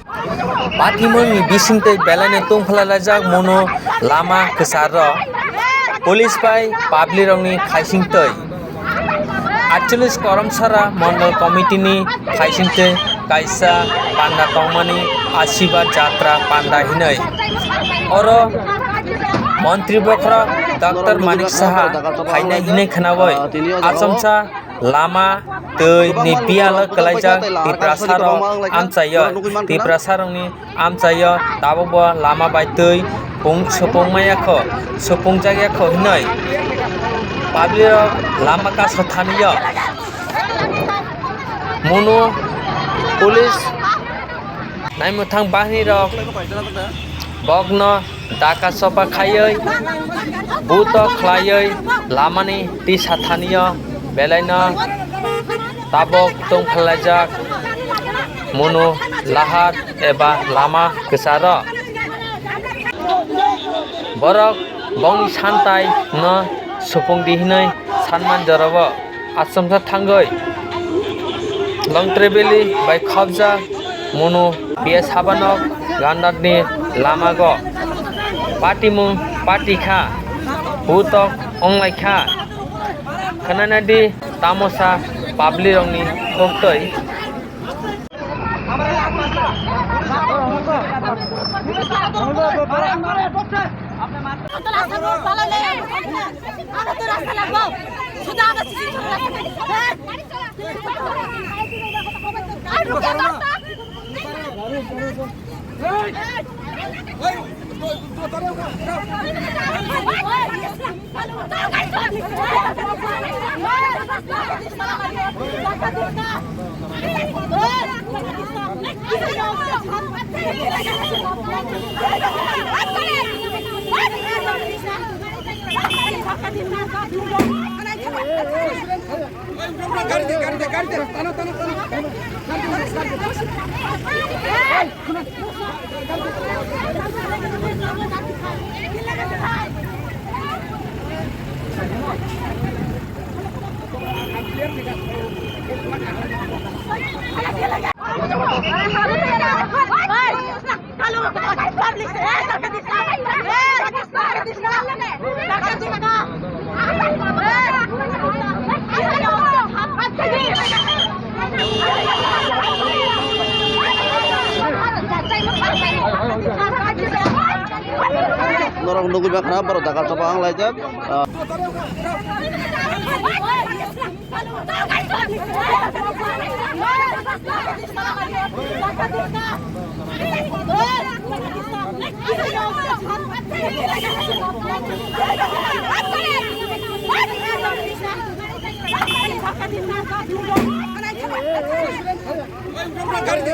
Patimoni bisingtei belai tongfalajak mono lama kesar police bai public rokni khaisingtei 48 kormsara mandal committee ni khaisingtei kaisa panda tongmani Ashirwad Jatra panda hinai oro মন্ত্রী বখরা doctor Manik Saha ফাইনাই হিনাই খানাবই আসামসা Lama তৈ নি বিয়াল কলাইজাক তি প্রাসার আমচাইয় তি প্রাসারংনি আমচাইয় দাবব Lama by তৈ পং সপংমায়াখ সপংজাগিয়াখ হিনাই public Lama কা সথানিয় মনো police নাইমুথাং বাহিনী rock বগ্ন Daka sopa khayai buto khlayai lamani ti sathaniya belaina tabok tong phalajak mono lahar eba lama kesara borok bongni santai no supong dihinai sanman jarabo asamsa thangai long trebeli bai khobja mono biya sabanok gandadni lamago Patimung pati kha butok onglai kha kanana di tamosa public rongni koktoi Norong nunggu bakal baru dakar coba ang lajak. Garis,